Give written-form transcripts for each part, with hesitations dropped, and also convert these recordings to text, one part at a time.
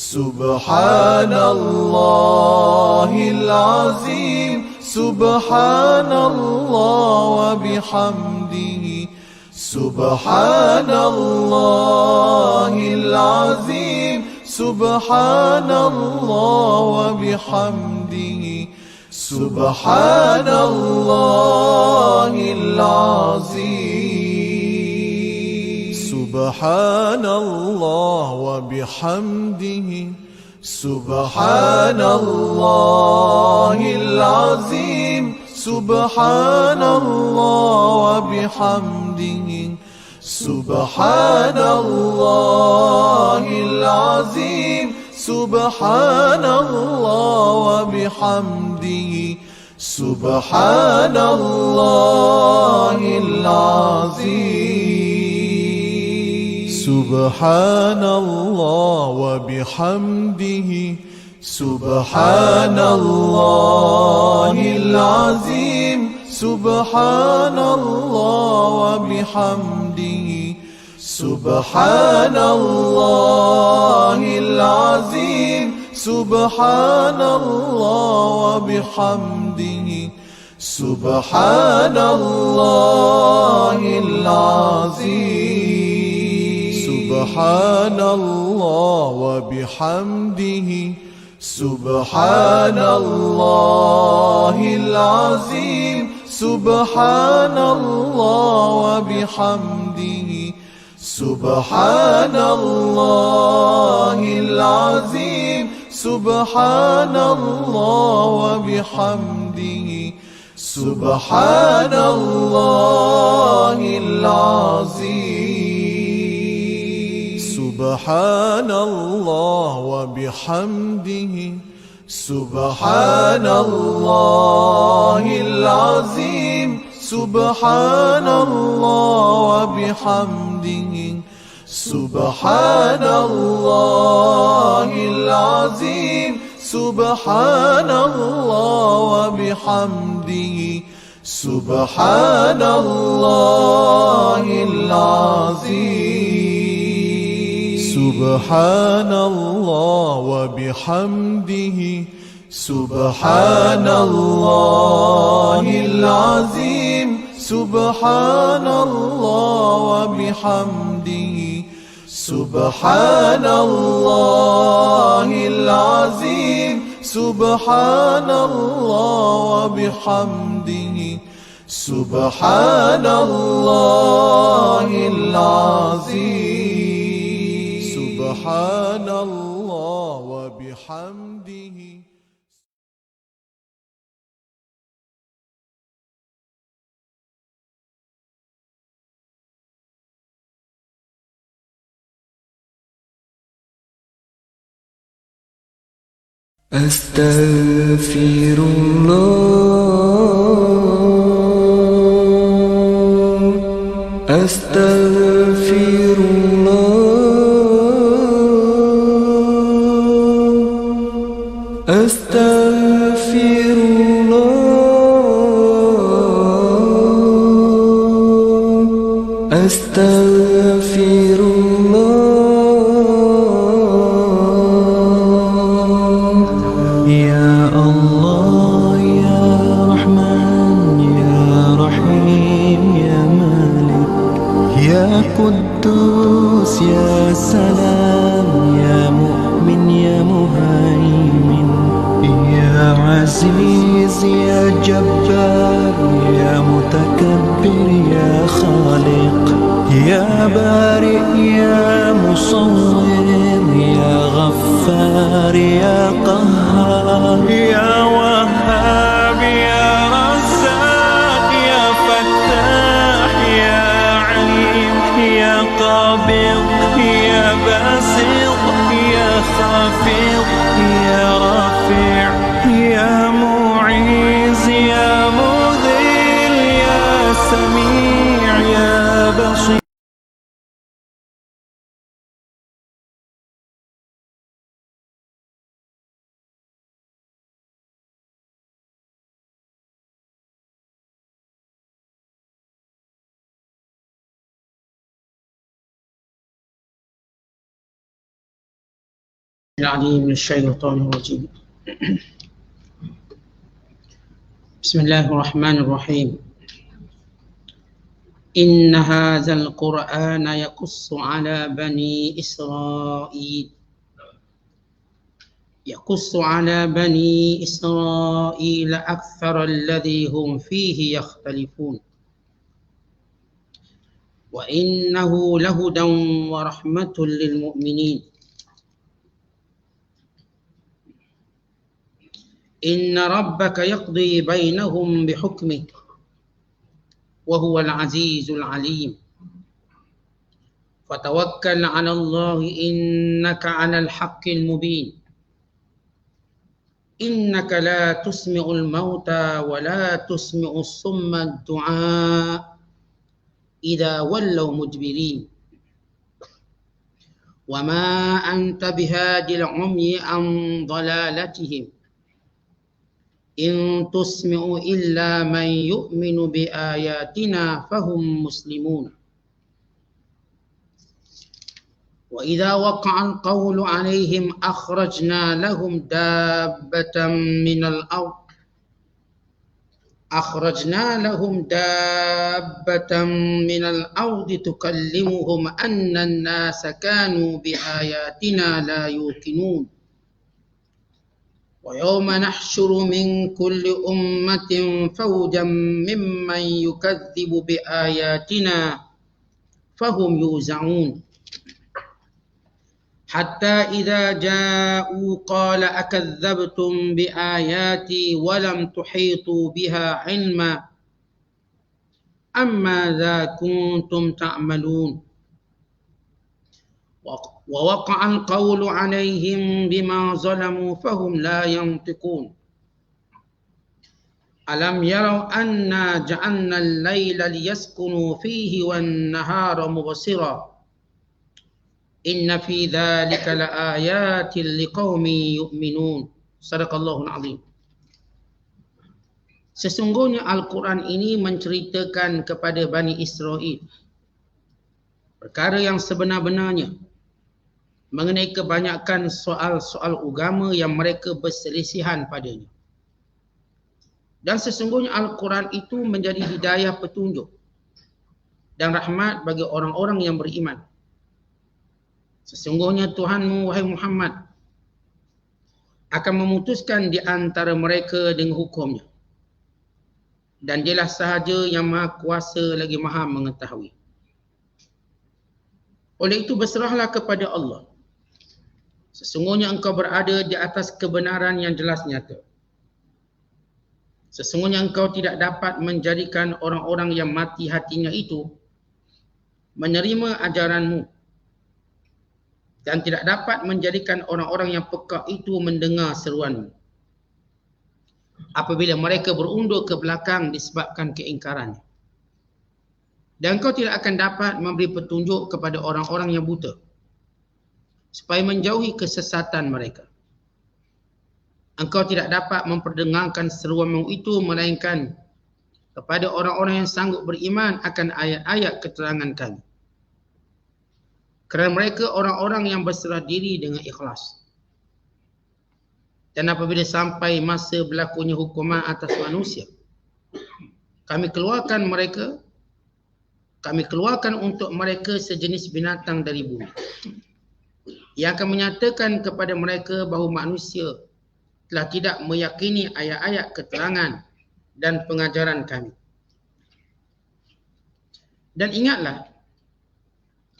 سبحان الله العظيم سبحان الله وبحمده سبحان الله العظيم سبحان الله وبحمده سبحان الله العظيم سبحان الله وبحمده سبحان الله العظيم سبحان الله وبحمده سبحان الله العظيم سبحان الله وبحمده سبحان الله العظيم سبحان الله وبحمده سبحان الله العظيم سبحان الله وبحمده سبحان الله العظيم سبحان الله وبحمده سبحان الله العظيم سبحان الله وبحمده سبحان الله العظيم سبحان الله وبحمده سبحان الله العظيم سبحان الله وبحمده سبحان الله العظيم سبحان الله وبحمده سبحان الله العظيم سبحان الله وبحمده سبحان الله العظيم سبحان الله وبحمده سبحان الله العظيم سبحان الله وبحمده سبحان الله العظيم سبحان الله وبحمده سبحان الله العظيم سبحان الله وبحمده سبحان الله العظيم سبحان الله وبحمده أستغفر الله أستغفر الله أستغفر الله أستغفر الله قدوس يا سلام يا مؤمن يا مهيمن يا عزيز يا جبار يا متكبر يا خالق يا بارئ يا مصور يا غفار يا قهار يا وهاب يا رزاق يا فتاح يا عليم يا قابض يا باسط يا خافض يا رافع يا معيز يا مذل يا سميع يا بصير العليم من الشيطان الرجيم. بسم الله الرحمن الرحيم. إن هذا القرآن يقص على بني إسرائيل أكثر الذي هم فيه يختلفون وإنه لهدى ورحمة للمؤمنين. إن ربك يقضي بينهم بحكمه وهو العزيز العليم. فتوكل على الله إنك على الحق المبين. إنك لا تسمع الموتى ولا تسمع الصم الدعاء إذا ولوا مدبرين. وما أنت بهادي العمي عن ضلالتهم إن تسمع إلا من يؤمن بآياتنا فهم مسلمون. وإذا وقع القول عليهم أخرجنا لهم دابة من الأرض تكلمهم أن الناس كانوا بآياتنا لا يوقنون. ويوم نحشر من كل أمة فوجا ممن يكذب بآياتنا فهم يوزعون. حتى إذا جاءوا قال أكذبتم بآياتي ولم تحيطوا بها علما أم ماذا كنتم تعملون. ووقع القول عليهم بما ظلموا فهم لا ينطقون. ألم يروا أنا جعلنا الليل ليسكنوا فيه والنهار مبصرا إن في ذلك لآيات لقوم يؤمنون. Sadaqallahul Azim. Sesungguhnya Al-Quran ini menceritakan kepada Bani Israel perkara yang sebenar-benarnya mengenai kebanyakan soal-soal agama yang mereka berselisihan padanya. Dan sesungguhnya Al-Quran itu menjadi hidayah petunjuk dan rahmat bagi orang-orang yang beriman. Sesungguhnya Tuhanmu, wahai Muhammad, akan memutuskan di antara mereka dengan hukumnya. Dan dialah sahaja yang maha kuasa lagi maha mengetahui. Oleh itu berserahlah kepada Allah. Sesungguhnya engkau berada di atas kebenaran yang jelas nyata. Sesungguhnya engkau tidak dapat menjadikan orang-orang yang mati hatinya itu menerima ajaranmu. Dan tidak dapat menjadikan orang-orang yang peka itu mendengar seruanmu. Apabila mereka berundur ke belakang disebabkan keingkarannya. Dan engkau tidak akan dapat memberi petunjuk kepada orang-orang yang buta supaya menjauhi kesesatan mereka. Engkau tidak dapat memperdengarkan seruanmu itu melainkan kepada orang-orang yang sanggup beriman akan ayat-ayat keterangan kami. Kerana mereka orang-orang yang berserah diri dengan ikhlas. Dan apabila sampai masa berlakunya hukuman atas manusia, kami keluarkan untuk mereka sejenis binatang dari bumi yang akan menyatakan kepada mereka bahawa manusia telah tidak meyakini ayat-ayat keterangan dan pengajaran kami. Dan ingatlah,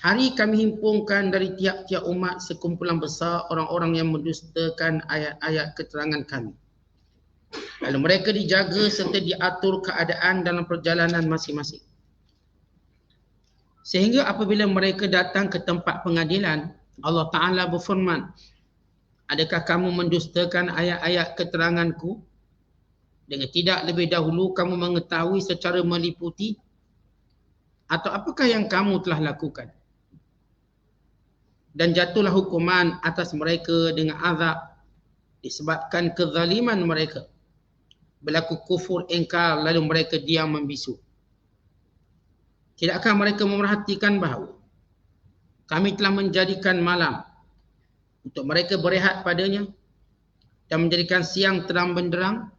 hari kami himpunkan dari tiap-tiap umat sekumpulan besar orang-orang yang mendustakan ayat-ayat keterangan kami. Lalu mereka dijaga serta diatur keadaan dalam perjalanan masing-masing. Sehingga apabila mereka datang ke tempat pengadilan, Allah Ta'ala berfirman, adakah kamu mendustakan ayat-ayat keteranganku? Dengan tidak lebih dahulu kamu mengetahui secara meliputi? Atau apakah yang kamu telah lakukan? Dan jatuhlah hukuman atas mereka dengan azab disebabkan kezaliman mereka. Berlaku kufur ingkar lalu mereka diam membisu. Tidakkah mereka memerhatikan bahawa kami telah menjadikan malam untuk mereka berehat padanya dan menjadikan siang terang benderang.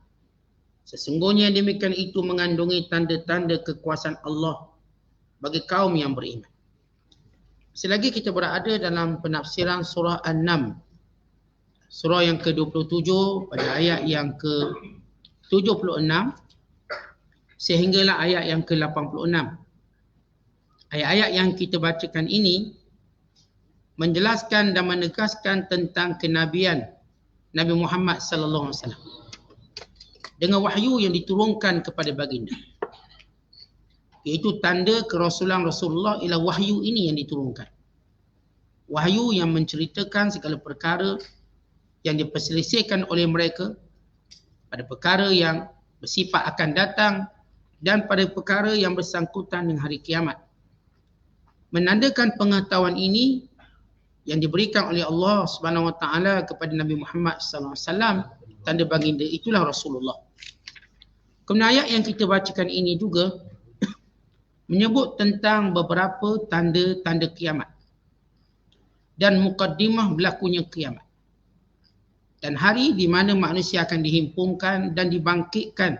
Sesungguhnya demikian itu mengandungi tanda-tanda kekuasaan Allah bagi kaum yang beriman. Selagi kita berada dalam penafsiran surah An-Naml, surah yang ke-27 pada ayat yang ke-76 sehinggalah ayat yang ke-86. Ayat-ayat yang kita bacakan ini menjelaskan dan menegaskan tentang kenabian Nabi Muhammad sallallahu alaihi wasallam dengan wahyu yang diturunkan kepada baginda. Iaitu tanda kerasulan Rasulullah ialah wahyu ini yang diturunkan. Wahyu yang menceritakan segala perkara yang diperselisihkan oleh mereka pada perkara yang bersifat akan datang dan pada perkara yang bersangkutan dengan hari kiamat. Menandakan pengetahuan ini yang diberikan oleh Allah Subhanahu Wa Taala kepada Nabi Muhammad sallallahu alaihi wasallam, tanda baginda itulah Rasulullah. Kemudian ayat yang kita bacakan ini juga menyebut tentang beberapa tanda-tanda kiamat dan mukaddimah berlakunya kiamat. Dan hari di mana manusia akan dihimpunkan dan dibangkitkan.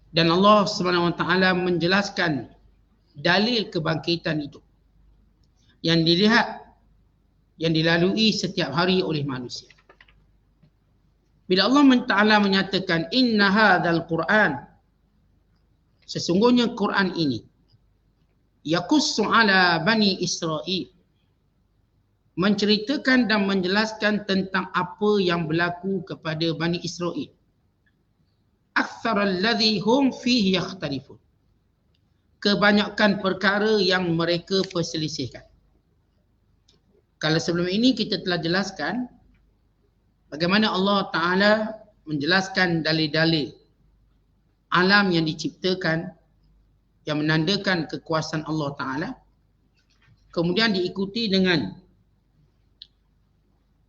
Dan Allah Subhanahu Wa Taala menjelaskan dalil kebangkitan itu yang dilihat, yang dilalui setiap hari oleh manusia. Bila Allah Ta'ala menyatakan inna hadzal Qur'an, sesungguhnya Quran ini yaqussu ala bani Israel, menceritakan dan menjelaskan tentang apa yang berlaku kepada Bani Israel. Aktsaral ladzi hum fihi yakhtalifun, kebanyakan perkara yang mereka perselisihkan. Kalau sebelum ini kita telah jelaskan bagaimana Allah Ta'ala menjelaskan dalil-dalil alam yang diciptakan yang menandakan kekuasaan Allah Ta'ala. Kemudian diikuti dengan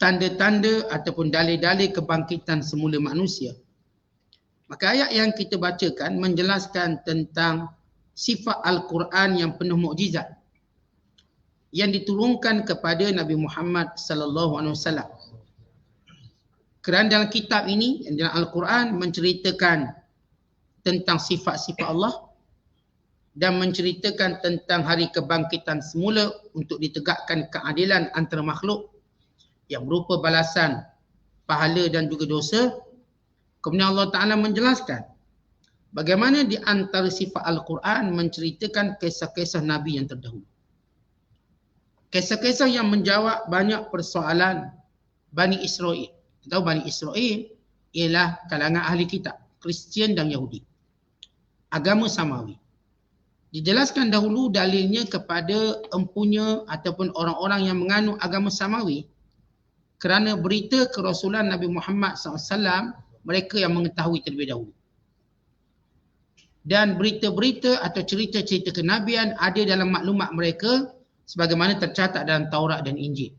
tanda-tanda ataupun dalil-dalil kebangkitan semula manusia. Maka ayat yang kita bacakan menjelaskan tentang sifat Al-Quran yang penuh mukjizat yang diturunkan kepada Nabi Muhammad sallallahu alaihi wasallam. Kerana dalam kitab ini, dalam Al-Quran menceritakan tentang sifat-sifat Allah dan menceritakan tentang hari kebangkitan semula untuk ditegakkan keadilan antara makhluk yang berupa balasan, pahala dan juga dosa. Kemudian Allah Ta'ala menjelaskan bagaimana di antara sifat Al-Quran menceritakan kisah-kisah Nabi yang terdahulu. Kisah-kisah yang menjawab banyak persoalan Bani Israel. Kita tahu Bani Israel ialah kalangan ahli kitab, Kristian dan Yahudi. Agama samawi. Dijelaskan dahulu dalilnya kepada empunya ataupun orang-orang yang menganut agama samawi kerana berita kerasulan Nabi Muhammad SAW mereka yang mengetahui terlebih dahulu. Dan berita-berita atau cerita-cerita kenabian ada dalam maklumat mereka sebagaimana tercatat dalam Taurat dan Injil.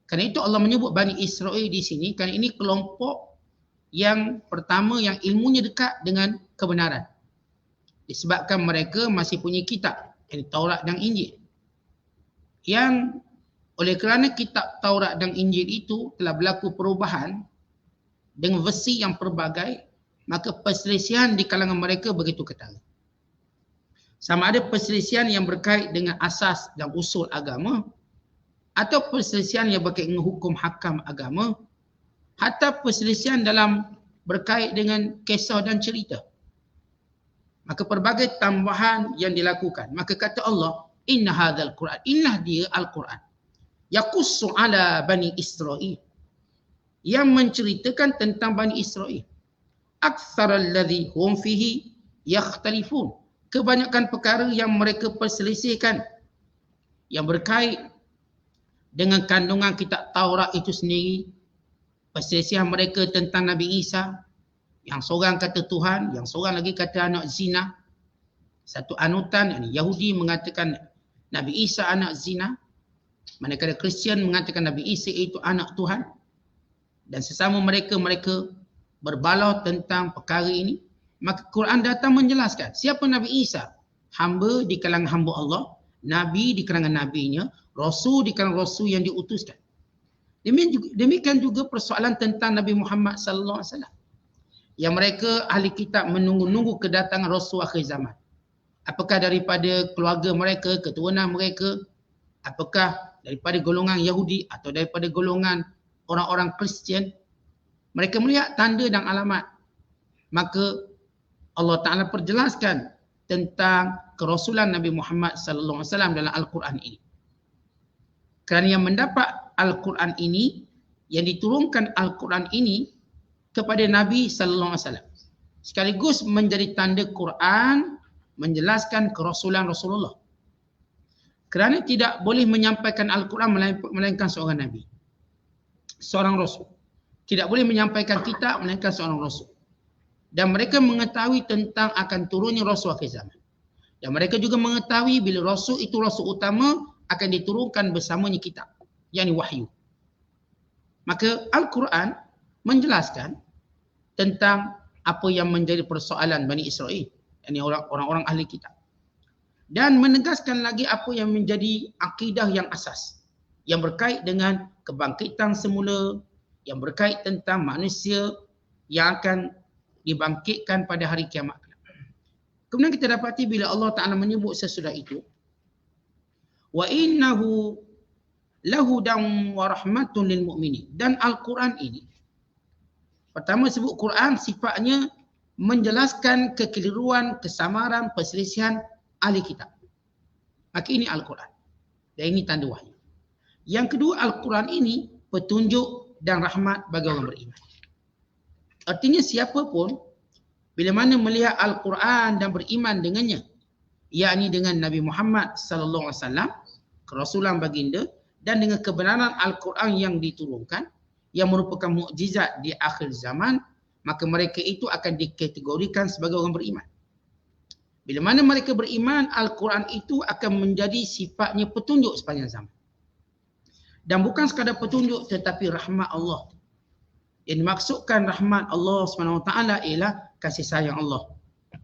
Kerana itu Allah menyebut Bani Israel di sini kerana ini kelompok yang pertama yang ilmunya dekat dengan kebenaran. Disebabkan mereka masih punya kitab, yang Taurat dan Injil. Yang oleh kerana kitab Taurat dan Injil itu telah berlaku perubahan dengan versi yang pelbagai, maka perselisihan di kalangan mereka begitu ketara. Sama ada perselisihan yang berkait dengan asas dan usul agama atau perselisihan yang berkait dengan hukum hakam agama, hatta perselisihan dalam berkait dengan kisah dan cerita. Maka pelbagai tambahan yang dilakukan. Maka kata Allah, inna hadzal Quran, inilah dia Al-Quran. Yaqussu ala Bani Israel, yang menceritakan tentang Bani Israel. Aktsaral ladzi hum fihi yakhtalifun, kebanyakan perkara yang mereka perselisihkan yang berkait dengan kandungan kitab Taurat itu sendiri. Perselisihan mereka tentang Nabi Isa, yang seorang kata Tuhan, yang seorang lagi kata anak zina. Satu anutan, Yahudi mengatakan Nabi Isa anak zina, manakala Kristian mengatakan Nabi Isa itu anak Tuhan. Dan sesama mereka berbalau tentang perkara ini. Maka Quran datang menjelaskan siapa Nabi Isa. Hamba di kalangan hamba Allah, Nabi di kalangan nabinya, Rasul di kalangan Rasul yang diutuskan. Demikian juga persoalan tentang Nabi Muhammad sallallahu alaihi wasallam. Yang mereka ahli kitab menunggu-nunggu kedatangan Rasul akhir zaman. Apakah daripada keluarga mereka, keturunan mereka, apakah daripada golongan Yahudi atau daripada golongan orang-orang Kristian. Mereka melihat tanda dan alamat. Maka Allah Ta'ala perjelaskan tentang kerasulan Nabi Muhammad sallallahu alaihi wasallam dalam Al-Quran ini. Kerana yang mendapat Al-Quran ini, yang diturunkan Al-Quran ini kepada Nabi sallallahu alaihi wasallam, sekaligus menjadi tanda Quran menjelaskan kerasulan Rasulullah. Kerana tidak boleh menyampaikan Al-Quran melainkan seorang Nabi, seorang Rasul. Tidak boleh menyampaikan kitab melainkan seorang Rasul. Dan mereka mengetahui tentang akan turunnya Rasul akhir zaman. Dan mereka juga mengetahui bila Rasul itu Rasul utama akan diturunkan bersamanya kitab, yakni wahyu. Maka Al-Quran menjelaskan tentang apa yang menjadi persoalan Bani Israel, yakni orang-orang ahli kitab. Dan menegaskan lagi apa yang menjadi akidah yang asas, yang berkait dengan kebangkitan semula, yang berkait tentang manusia yang akan dibangkitkan pada hari kiamat. Kemudian kita dapati bila Allah Ta'ala menyebut sesudah itu, wa innahu lahudan wa rahmatun lil mu'minin. Dan Al-Quran ini, pertama sebut Quran sifatnya menjelaskan kekeliruan, kesamaran, perselisihan ahli kitab. Maka ini Al-Quran. Dan ini tanda wahyu. Yang kedua, Al-Quran ini petunjuk dan rahmat bagi orang beriman. Artinya siapa pun bila mana melihat Al-Quran dan beriman dengannya, yakni dengan Nabi Muhammad sallallahu alaihi wasallam, kerasulan baginda, dan dengan kebenaran Al-Quran yang diturunkan, yang merupakan mukjizat di akhir zaman, maka mereka itu akan dikategorikan sebagai orang beriman. Bila mana mereka beriman, Al-Quran itu akan menjadi sifatnya petunjuk sepanjang zaman. Dan bukan sekadar petunjuk tetapi rahmat Allah. Yang dimaksudkan rahmat Allah SWT ialah kasih sayang Allah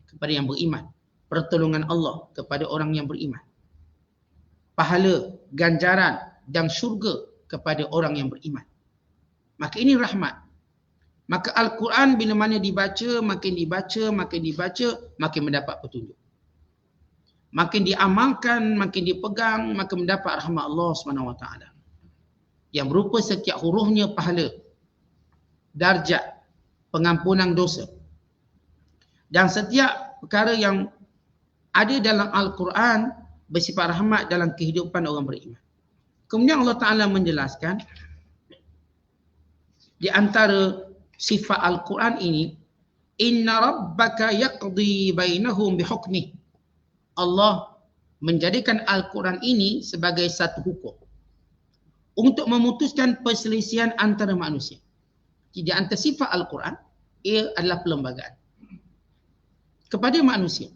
kepada yang beriman. Pertolongan Allah kepada orang yang beriman. Pahala, ganjaran dan syurga kepada orang yang beriman. Maka ini rahmat. Maka Al-Quran bila mana dibaca, makin mendapat petunjuk. Makin diamalkan, makin dipegang, makin mendapat rahmat Allah SWT. Yang berupa setiap hurufnya pahala, darjat, pengampunan dosa. Dan setiap perkara yang ada dalam Al-Quran bersifat rahmat dalam kehidupan orang beriman. Kemudian Allah Ta'ala menjelaskan di antara sifat Al-Quran ini, inna rabbaka yaqdi bainahum bihukmih. Allah menjadikan Al-Quran ini sebagai satu hukum untuk memutuskan perselisihan antara manusia. Jadi antara sifat Al-Quran, ia adalah perlembagaan kepada manusia.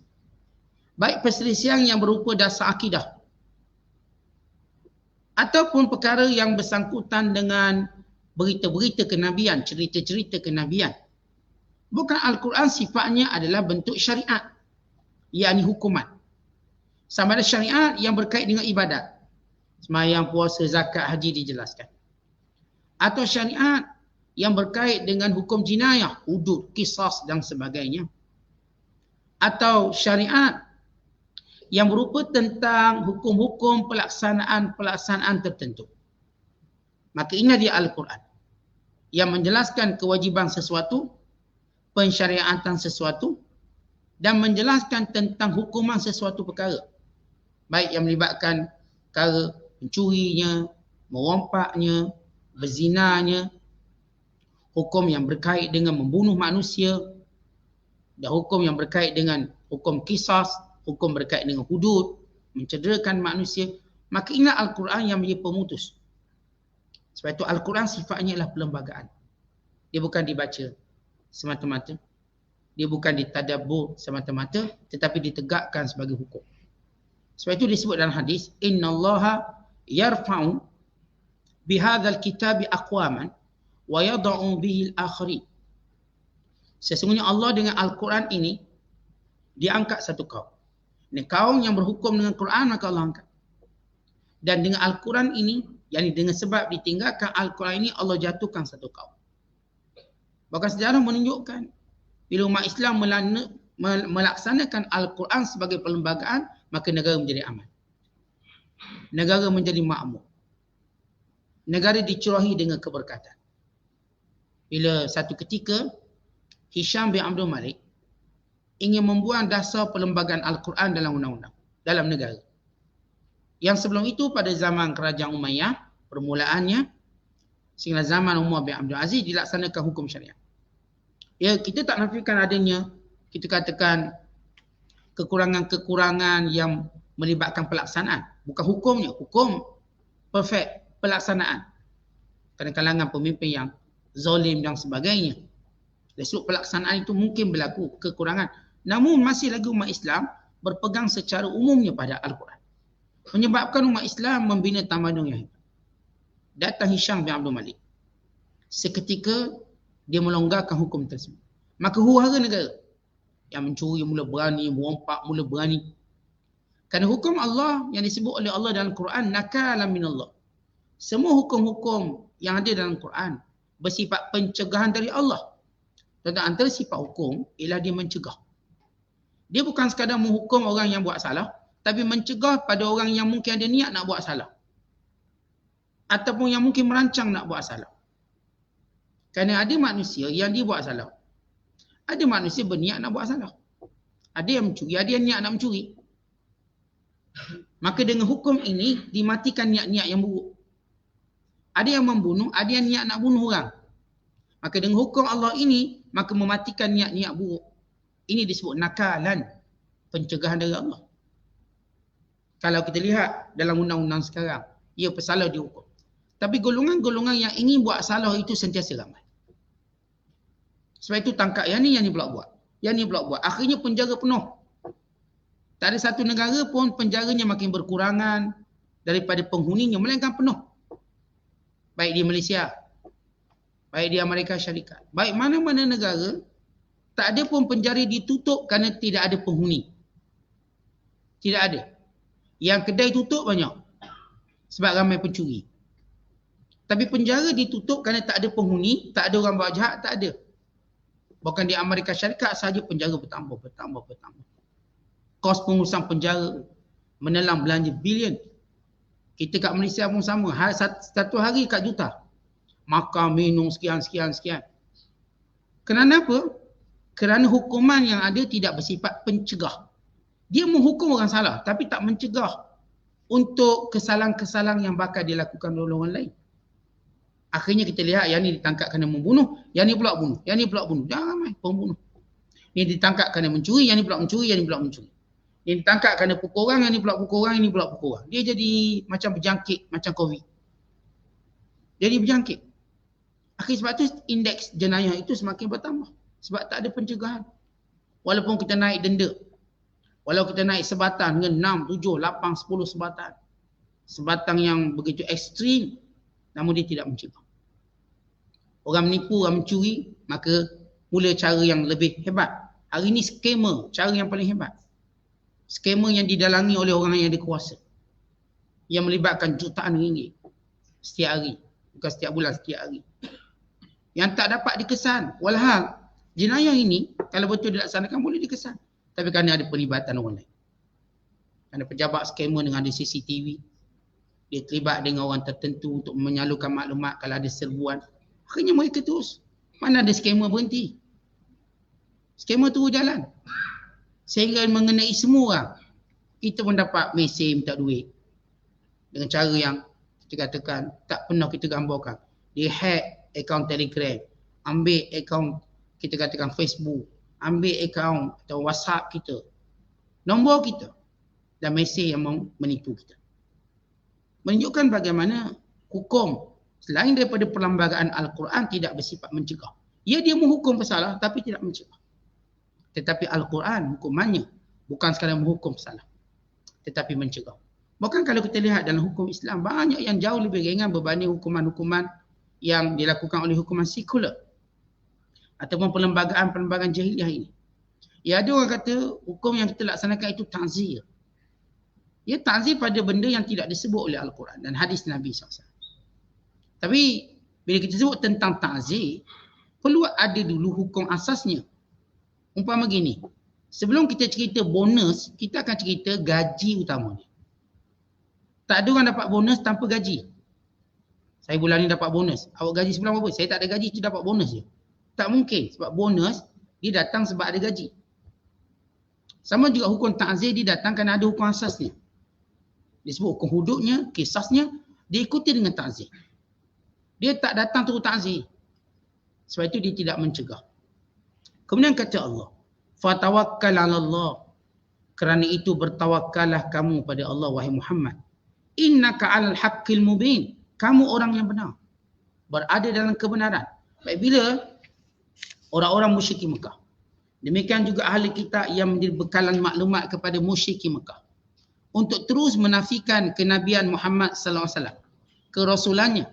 Baik perselisihan yang berupa dasar akidah ataupun perkara yang bersangkutan dengan berita-berita kenabian, cerita-cerita kenabian. Bukan Al-Quran sifatnya adalah bentuk syariat, yakni hukuman. Sama ada syariat yang berkait dengan ibadat, sembahyang, puasa, zakat, haji dijelaskan. Atau syariat yang berkait dengan hukum jinayah, hudud, qisas dan sebagainya. Atau syariat yang berupa tentang hukum-hukum pelaksanaan tertentu. Maka inilah dia Al-Quran yang menjelaskan kewajiban sesuatu, pensyariatan sesuatu, dan menjelaskan tentang hukuman sesuatu perkara. Baik yang melibatkan perkara mencurinya, merompaknya, berzinanya, hukum yang berkait dengan membunuh manusia, dan hukum yang berkait dengan hukum qisas, hukum berkait dengan hudud, mencederakan manusia. Maka inilah Al-Quran yang menjadi pemutus. Sebab itu Al-Quran sifatnya adalah perlembagaan. Dia bukan dibaca semata-mata. Dia bukan ditadabbur semata-mata, tetapi ditegakkan sebagai hukum. Sebab itu disebut dalam hadis, innallaha yarfa'u bihadzal kitabi aqwaman wa yad'u bihi al-akhirin. Sesungguhnya Allah dengan Al-Quran ini dia angkat satu kaum. Ini kaum yang berhukum dengan Quran, maka Allah angkat. Dan dengan Al-Quran ini, yakni dengan sebab ditinggalkan Al-Quran ini, Allah jatuhkan satu kaum. Bahkan sejarah menunjukkan bila umat Islam melaksanakan Al-Quran sebagai perlembagaan, maka negara menjadi aman. Negara menjadi makmur. Negara dicurahi dengan keberkatan. Bila satu ketika Hisham bin Abdul Malik ingin membuang dasar perlembagaan Al-Quran dalam undang-undang, dalam negara. Yang sebelum itu pada zaman Kerajaan Umayyah, permulaannya, sehingga zaman Umar bin Abdul Aziz dilaksanakan hukum syariat. Ya, kita tak nafikan adanya, kita katakan kekurangan-kekurangan yang melibatkan pelaksanaan. Bukan hukumnya, hukum perfect, pelaksanaan. Kerana kalangan pemimpin yang zalim dan sebagainya. Dari sudut pelaksanaan itu mungkin berlaku kekurangan. Namun masih lagi umat Islam berpegang secara umumnya pada Al-Quran. Menyebabkan umat Islam membina tamadun yang hebat. Datang Hisham bin Abdul Malik. Seketika dia melonggarkan hukum tersebut. Maka huru-hara negara yang mencuri mula berani, merompak mula berani. Kerana hukum Allah yang disebut oleh Allah dalam Quran, nakalan minallah. Semua hukum-hukum yang ada dalam Quran bersifat pencegahan dari Allah. Tentang antara sifat hukum ialah dia mencegah. Dia bukan sekadar menghukum orang yang buat salah, tapi mencegah pada orang yang mungkin ada niat nak buat salah. Ataupun yang mungkin merancang nak buat salah. Kerana ada manusia yang dia buat salah. Ada manusia berniat nak buat salah. Ada yang mencuri, ada yang niat nak mencuri. Maka dengan hukum ini dimatikan niat-niat yang buruk. Ada yang membunuh, ada yang niat nak bunuh orang. Maka dengan hukum Allah ini, maka mematikan niat-niat buruk. Ini disebut nakalan, pencegahan dari Allah. Kalau kita lihat dalam undang-undang sekarang, ia bersalah dihukum. Tapi golongan-golongan yang ingin buat salah itu sentiasa ramai. Sebab itu tangkap yang ni pula buat. Yang ni pula buat. Akhirnya penjara penuh. Tak ada satu negara pun penjaranya makin berkurangan daripada penghuninya, melainkan penuh. Baik di Malaysia, baik di Amerika Syarikat, baik mana-mana negara, tak ada pun penjara ditutup kerana tidak ada penghuni. Tidak ada. Yang kedai tutup banyak sebab ramai pencuri. Tapi penjara ditutup kerana tak ada penghuni, tak ada orang buat jahat, tak ada. Bahkan di Amerika Syarikat sahaja penjara bertambah. Kos pengurusan penjara menelan belanja bilion. Kita kat Malaysia pun sama. Satu hari kat juta. Makan, minum, sekian. Kerana apa? Kerana hukuman yang ada tidak bersifat pencegah. Dia menghukum orang salah tapi tak mencegah untuk kesalahan-kesalahan yang bakal dilakukan oleh orang lain. Akhirnya kita lihat yang ni ditangkap kerana membunuh, yang ni pula bunuh, yang ni pula bunuh. Dah ramai pembunuh. Ni ditangkap kerana mencuri, yang ni pula mencuri, yang ni pula mencuri. Ni ditangkap kerana pukul orang, yang ni pula pukul orang, yang ni pula pukul orang. Dia jadi macam berjangkit, macam COVID. Jadi berjangkit. Akhir sebab tu indeks jenayah itu semakin bertambah. Sebab tak ada pencegahan. Walaupun kita naik denda. Walau kita naik sebatan dengan 6, 7, 8, 10 sebatan. Sebatan yang begitu ekstrim. Namun dia tidak mencegah. Orang menipu, orang mencuri, maka mula cara yang lebih hebat. Hari ini skamer, cara yang paling hebat. Skamer yang didalangi oleh orang yang ada kuasa. Yang melibatkan jutaan ringgit setiap hari. Bukan setiap bulan, setiap hari. Yang tak dapat dikesan. Walhal, jenayah ini kalau betul dilaksanakan boleh dikesan. Tapi kerana ada pelibatan orang lain. Kerana pejabat skamer dengan ada CCTV. Dia terlibat dengan orang tertentu untuk menyalurkan maklumat kalau ada serbuan. Akhirnya mereka terus. Mana ada skamer berhenti. Skamer terus jalan. Sehingga mengenai semua orang. Kita pun dapat mesej minta duit. Dengan cara yang kita katakan tak pernah kita gambarkan. Dia hack akaun Telegram. Ambil akaun kita katakan Facebook. Ambil akaun atau WhatsApp kita. Nombor kita. Dan mesej yang menipu kita. Menunjukkan bagaimana hukum selain daripada perlembagaan Al-Quran tidak bersifat mencegah. Ya, dia menghukum bersalah tapi tidak mencegah. Tetapi Al-Quran hukumannya bukan sekadar menghukum bersalah tetapi mencegah. Bahkan kalau kita lihat dalam hukum Islam banyak yang jauh lebih ringan berbanding hukuman-hukuman yang dilakukan oleh hukuman sekular ataupun perlembagaan jahiliah ini. Ya, ada orang kata hukum yang kita laksanakan itu ta'zir. Ia ta'zir pada benda yang tidak disebut oleh Al-Quran dan hadis Nabi SAW. Tapi bila kita sebut tentang ta'zir, perlu ada dulu hukum asasnya. Umpama gini, sebelum kita cerita bonus, kita akan cerita gaji utamanya. Tak ada orang dapat bonus tanpa gaji. Saya bulan ni dapat bonus. Awak gaji sebulan berapa? Saya tak ada gaji, tu dapat bonus je. Tak mungkin sebab bonus dia datang sebab ada gaji. Sama juga hukum ta'zir dia datang kerana ada hukum asasnya. Disebut hukum hududnya, kisasnya, diikuti dengan ta'zir. Dia tak datang terus ta'zir. Sebab itu dia tidak mencegah. Kemudian kata Allah, fatawakkal 'ala Allah. Kerana itu bertawakkallah kamu pada Allah wahai Muhammad. Innaka 'alal haqqil mubin. Kamu orang yang benar. Berada dalam kebenaran. Baik bila orang-orang musyrikin Mekah. Demikian juga ahli kitab yang menjadi bekalan maklumat kepada musyrikin Mekah. Untuk terus menafikan kenabian Muhammad sallallahu alaihi wasallam, kerasulannya,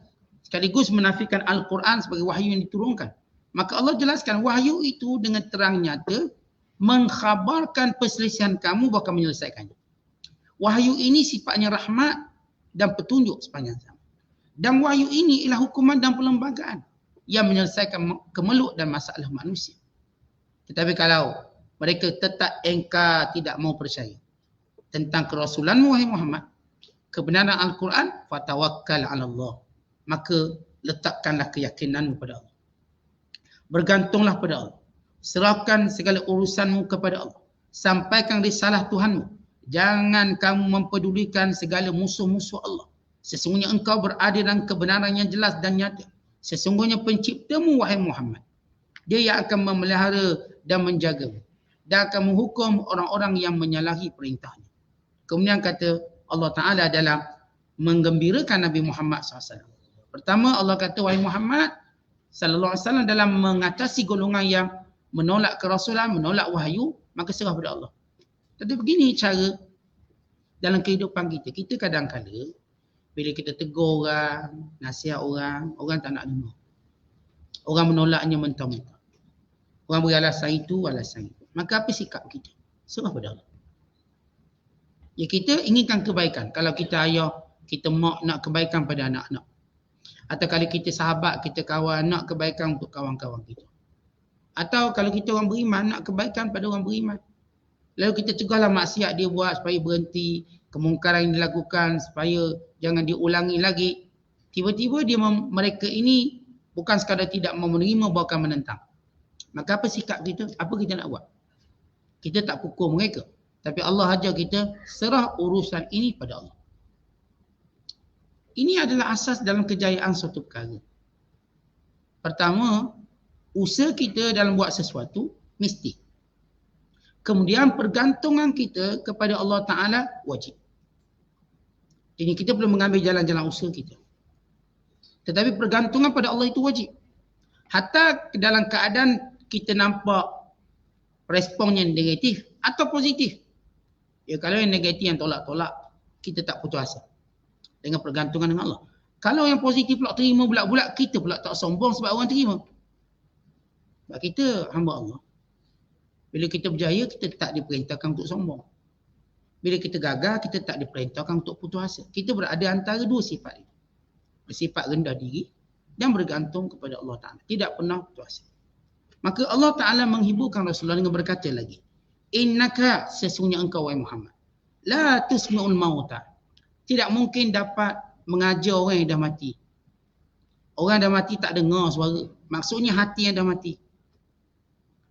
sekaligus menafikan Al-Quran sebagai wahyu yang diturunkan. Maka Allah jelaskan wahyu itu dengan terang nyata mengkhabarkan perselisihan kamu bahkan menyelesaikannya. Wahyu ini sifatnya rahmat dan petunjuk sepanjang zaman. Dan wahyu ini ialah hukuman dan perlembagaan yang menyelesaikan kemeluk dan masalah manusia. Tetapi kalau mereka tetap engkar tidak mau percaya tentang kerasulanmu wahai Muhammad, kebenaran Al-Quran, fatawakkal 'ala Allah. Maka letakkanlah keyakinanmu pada Allah. Bergantunglah pada Allah. Serahkan segala urusanmu kepada Allah. Sampaikan risalah Tuhanmu. Jangan kamu mempedulikan segala musuh-musuh Allah. Sesungguhnya engkau berada dalam kebenaran yang jelas dan nyata. Sesungguhnya penciptamu wahai Muhammad, dia yang akan memelihara dan menjagamu dan akan menghukum orang-orang yang menyalahi perintahnya. Kemudian kata Allah Ta'ala dalam menggembirakan Nabi Muhammad SAW. Pertama Allah kata, wahai Muhammad sallallahu alaihi wasallam, dalam mengatasi golongan yang menolak kerasulan, menolak wahyu, maka serah pada Allah. Tapi begini cara dalam kehidupan kita. Kita kadang-kadang bila kita tegur orang, nasihat orang, orang tak nak dengar. Orang menolaknya mentah-mentah. Orang beri alasan itu, alasan itu. Maka apa sikap kita? Serah pada Allah. Ya, kita inginkan kebaikan. Kalau kita ayah, kita mak nak kebaikan pada anak-anak. Atau kalau kita sahabat, kita kawan, nak kebaikan untuk kawan-kawan kita. Atau kalau kita orang beriman, nak kebaikan pada orang beriman. Lalu kita cegahlah maksiat dia buat supaya berhenti, kemungkaran yang dilakukan supaya jangan diulangi lagi. Tiba-tiba mereka ini bukan sekadar tidak mau menerima, bahkan menentang. Maka apa sikap kita? Apa kita nak buat? Kita tak pukul mereka. Tapi Allah ajar kita serah urusan ini pada Allah. Ini adalah asas dalam kejayaan suatu perkara. Pertama, usaha kita dalam buat sesuatu mesti. Kemudian pergantungan kita kepada Allah Ta'ala wajib. Ini kita perlu mengambil jalan-jalan usaha kita. Tetapi pergantungan pada Allah itu wajib. Hatta dalam keadaan kita nampak respon yang negatif atau positif. Ya, kalau yang negatif, yang tolak-tolak, kita tak putus asa dengan pergantungan dengan Allah. Kalau yang positif pula terima bulat-bulat, kita pula tak sombong sebab orang terima. Sebab kita hamba Allah. Bila kita berjaya, kita tak diperintahkan untuk sombong. Bila kita gagal, kita tak diperintahkan untuk putus asa. Kita berada antara dua sifat itu. Bersifat rendah diri dan bergantung kepada Allah Ta'ala. Tidak pernah putus asa. Maka Allah Ta'ala menghiburkan Rasulullah dengan berkata lagi, innaka, sesungguhnya engkau wahai Muhammad, la tusmi'ul mauta. Tidak mungkin dapat mengajar orang yang dah mati. Orang dah mati tak dengar suara. Maksudnya hati yang dah mati.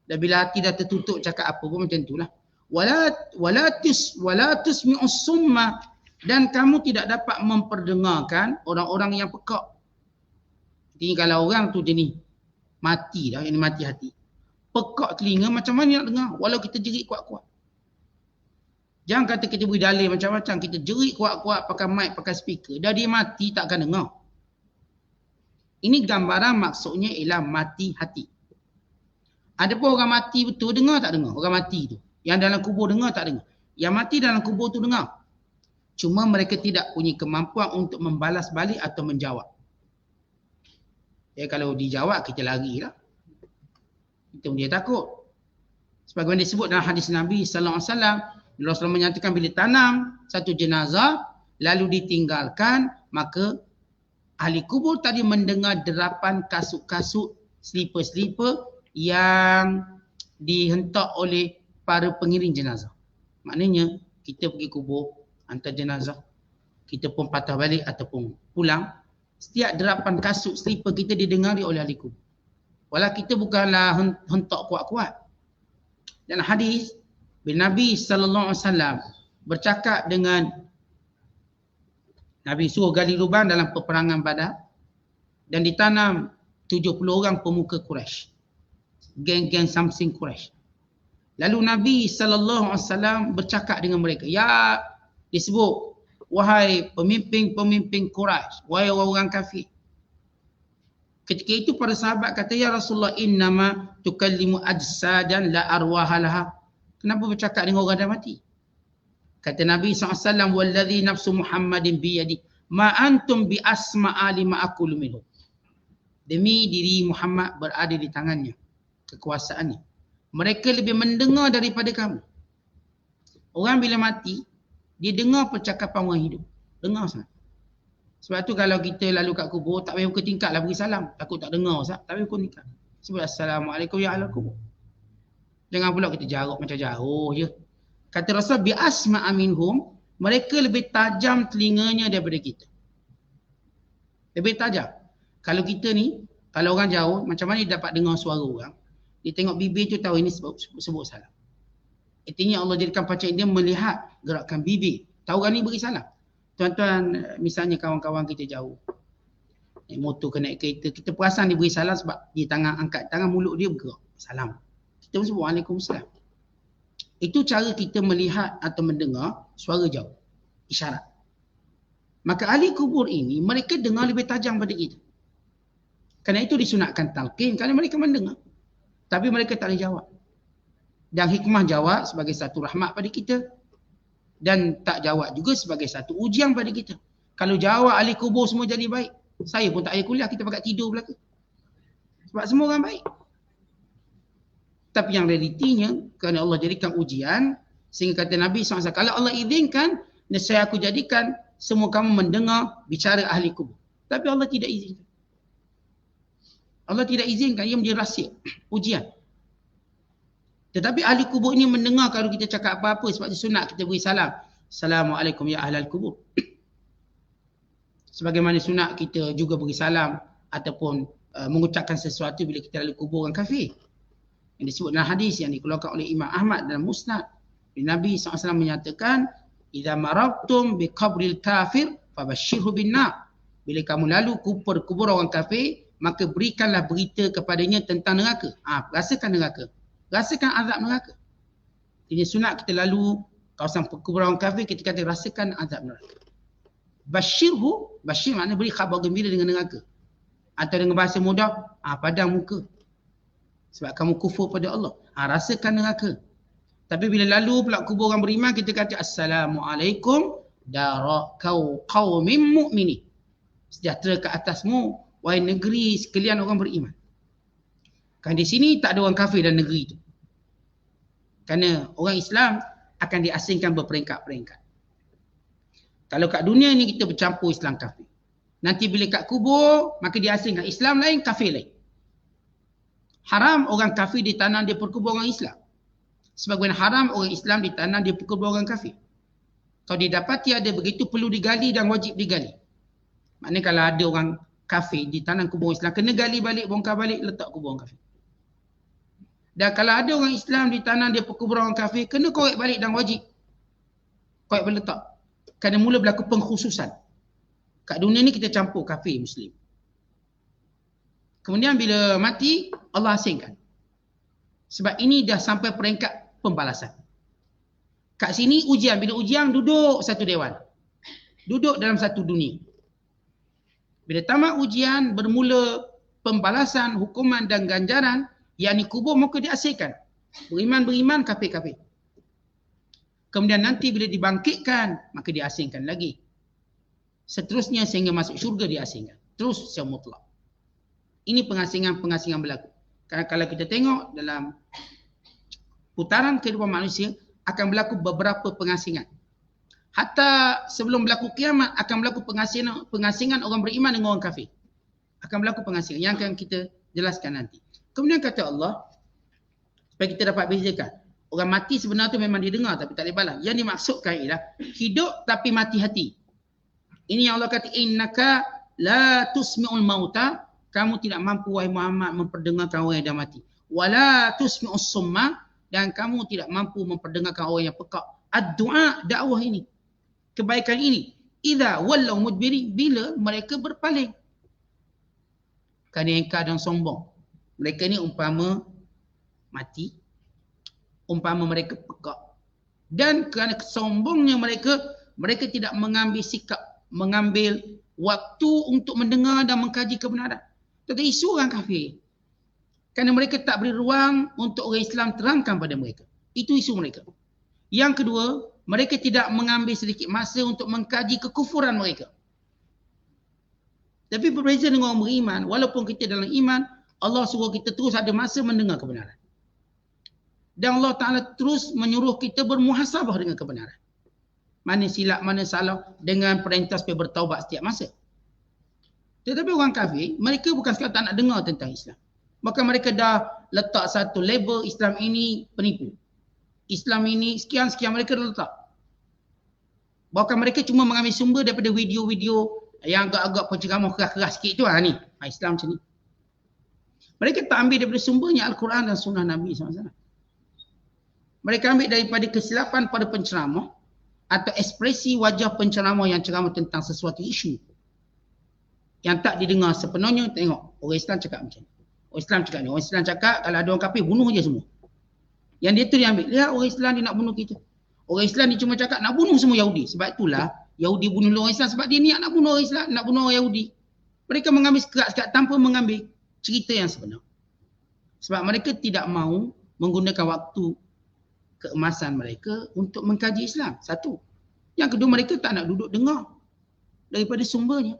Dan bila hati dah tertutup cakap apa pun macam itulah. Wala tusmi'us summa, dan kamu tidak dapat memperdengarkan orang-orang yang pekak. Jadi kalau orang tu jenis mati dah, yang mati hati. Pekak telinga, macam mana nak dengar walau kita jerit kuat-kuat. Jangan kata kita beri dalil macam-macam, kita jerit kuat-kuat pakai mic, pakai speaker. Dah dia mati takkan dengar. Ini gambaran maksudnya ialah mati hati. Ada pun orang mati betul dengar tak dengar? Orang mati tu. Yang dalam kubur dengar tak dengar? Yang mati dalam kubur tu dengar. Cuma mereka tidak punya kemampuan untuk membalas balik atau menjawab. Ya, kalau dijawab kita larilah. Kita dia takut. Sebagaimana disebut dalam hadis Nabi sallallahu alaihi wasallam, Rasulullah menyatakan bila tanam satu jenazah lalu ditinggalkan, maka ahli kubur tadi mendengar derapan kasut-kasut, selipar-selipar yang dihentak oleh para pengiring jenazah. Maknanya kita pergi kubur, hantar jenazah, kita pun patah balik ataupun pulang, setiap derapan kasut, selipar kita didengari oleh ahli kubur. Walau kita bukanlah hentak kuat-kuat. Dan hadis bila Nabi SAW bercakap dengan Nabi suruh gali lubang dalam peperangan Badar dan ditanam 70 orang pemuka Quraisy. Geng-geng Samsing Quraisy. Lalu Nabi SAW bercakap dengan mereka. Ya, disebut, wahai pemimpin-pemimpin Quraisy, wahai orang kafir. Ketika itu para sahabat kata, ya Rasulullah, innama tukallimu ajsadan la arwahalaha. Kenapa bercakap dengan orang dah mati? Kata Nabi SAW, walladhi nafsu Muhammadin biyadi, ma antum bi asma'a lima aqulu minhu. Demi diri Muhammad berada di tangannya, kekuasaannya. Mereka lebih mendengar daripada kamu. Orang bila mati, dia dengar percakapan orang hidup. Dengar sangat. Sebab tu kalau kita lalu kat kubur, tak payah buka tingkap lah beri salam. Takut tak dengar Ustaz, tak payah buka tingkap. Sebab Assalamualaikum ya ahlal kubur. Jangan pula kita jaruk macam jauh je. Kata Rasul, bi asma'a minhum, mereka lebih tajam telinganya daripada kita. Lebih tajam. Kalau kita ni, kalau orang jauh, macam mana dia dapat dengar suara orang? Dia tengok bibir tu tahu ini sebut salam. Artinya Allah jadikan panca dia melihat gerakan bibir. Tahu orang ni beri salam. Tuan-tuan, misalnya kawan-kawan kita jauh, naik motor ke naik kereta, kita perasan dia beri salam sebab dia tangan angkat, tangan mulut dia bergerak. Salam. Kita pun sebut Waalaikumsalam. Itu cara kita melihat atau mendengar suara jauh. Isyarat. Maka ahli kubur ini, mereka dengar lebih tajam pada kita. Kerana itu disunatkan talqin, kerana mereka mendengar. Tapi mereka tak boleh jawab. Dan hikmah jawab sebagai satu rahmat pada kita. Dan tak jawab juga sebagai satu ujian pada kita. Kalau jawab ahli kubur semua jadi baik, saya pun tak payah kuliah, kita pakai tidur belaka. Sebab semua orang baik. Tapi yang realitinya, kerana Allah jadikan ujian, sehingga kata Nabi SAW, kalau Allah izinkan, nescaya aku jadikan semua kamu mendengar bicara ahli kubur. Tapi Allah tidak izinkan. Allah tidak izinkan, ia menjadi rahsia, ujian. Tetapi ahli kubur ini mendengar kalau kita cakap apa-apa, sebab itu sunat kita beri salam. Assalamualaikum ya ahlal kubur. Sebagaimana sunat kita juga beri salam ataupun mengucapkan sesuatu bila kita lalu kubur orang kafir. Yang disebut dalam hadis yang dikeluarkan oleh Imam Ahmad dalam Musnad. Nabi SAW menyatakan, "Idza marabtum bi qabril kafir fabashshirhu bin nar." Bila kamu lalu kubur orang kafir, maka berikanlah berita kepadanya tentang neraka. Rasakan neraka. Rasakan azab neraka. Ini sunat kita lalu kawasan kuburan orang kafir, kita kata rasakan azab neraka. Bashirhu, bashir maknanya beri khabar gembira dengan neraka. Atau dengan bahasa mudah, padang muka. Sebab kamu kufur pada Allah. Rasakan neraka. Tapi bila lalu pula kubur orang beriman, kita kata Assalamualaikum dara qaumin mu'minin. Sejahtera ke atasmu, wahai negeri sekalian orang beriman. Kan di sini tak ada orang kafir dalam negeri itu. Kerana orang Islam akan diasingkan berperingkat-peringkat. Kalau kat dunia ni kita bercampur Islam kafir. Nanti bila kat kubur, maka diasingkan Islam lain, kafir lain. Haram orang kafir ditanam di perkubur orang Islam. Sebagaimana haram orang Islam ditanam di perkubur orang kafir. Kalau didapati ada begitu, perlu digali dan wajib digali. Maknanya kalau ada orang kafir ditanam kubur Islam, kena gali balik, bongkar balik, letak kubur orang kafir. Dan kalau ada orang Islam ditanam di perkubur orang kafir, kena korek balik dan wajib korek berletak. Kerana mula berlaku pengkhususan. Kat dunia ni kita campur kafir Muslim. Kemudian bila mati, Allah asingkan. Sebab ini dah sampai peringkat pembalasan. Kat sini ujian. Bila ujian, duduk satu dewan. Duduk dalam satu dunia. Bila tamat ujian, bermula pembalasan, hukuman dan ganjaran, yakni kubur, maka diasingkan. Beriman-beriman, kafir-kafir. Kemudian nanti bila dibangkitkan, maka diasingkan lagi. Seterusnya sehingga masuk syurga diasingkan. Terus secara mutlak. Ini pengasingan-pengasingan berlaku. Kerana kalau kita tengok dalam putaran kehidupan manusia, akan berlaku beberapa pengasingan. Hatta sebelum berlaku kiamat akan berlaku pengasingan orang beriman dengan orang kafir. Akan berlaku pengasingan yang akan kita jelaskan nanti. Kemudian kata Allah, supaya kita dapat bezakan, orang mati sebenarnya tu memang didengar tapi tak boleh balas. Yang dimaksudkan ialah hidup tapi mati hati. Ini yang Allah kata, innaka la tusmi'ul mauta, kamu tidak mampu wahai Muhammad memperdengarkan orang yang dah mati. Wala tusmi'us summa, dan kamu tidak mampu memperdengarkan orang yang pekak. Ad-du'a, dakwah ini, kebaikan ini, idza wallau mudbiri, bila mereka berpaling kerana engkar dan sombong. Mereka ni umpama mati, umpama mereka pekak. Dan kerana sombongnya mereka, mereka tidak mengambil sikap, mengambil waktu untuk mendengar dan mengkaji kebenaran. Tetapi isu orang kafir, kerana mereka tak beri ruang untuk orang Islam terangkan pada mereka. Itu isu mereka. Yang kedua, mereka tidak mengambil sedikit masa untuk mengkaji kekufuran mereka. Tapi berbeza dengan orang beriman, walaupun kita dalam iman, Allah suruh kita terus ada masa mendengar kebenaran. Dan Allah Ta'ala terus menyuruh kita bermuhasabah dengan kebenaran. Mana silap, mana salah, dengan perintah supaya bertaubat setiap masa. Tetapi orang kafir, mereka bukan sekadar tak nak dengar tentang Islam. Maka mereka dah letak satu label Islam ini penipu. Islam ini sekian-sekian mereka dah letak. Bahkan mereka cuma mengambil sumber daripada video-video yang agak-agak penceramah keras-keras sikit tu ni. Islam macam ni. Mereka tak ambil daripada sumbernya Al-Quran dan Sunnah Nabi SAW. Mereka ambil daripada kesilapan pada penceramah atau ekspresi wajah penceramah yang ceramah tentang sesuatu isu yang tak didengar sepenuhnya. Tengok, orang Islam cakap macam ni. Orang Islam cakap ni. Orang Islam cakap kalau ada orang kafir, bunuh je semua. Yang dia tu dia ambil. Lihat orang Islam dia nak bunuh kita. Orang Islam dia cuma cakap nak bunuh semua Yahudi. Sebab itulah Yahudi bunuh orang Islam sebab dia niat nak bunuh orang Islam, nak bunuh orang Yahudi. Mereka mengambil sekat-sekat tanpa mengambil cerita yang sebenar. Sebab mereka tidak mahu menggunakan waktu keemasan mereka untuk mengkaji Islam. Satu. Yang kedua, mereka tak nak duduk dengar daripada sumbernya.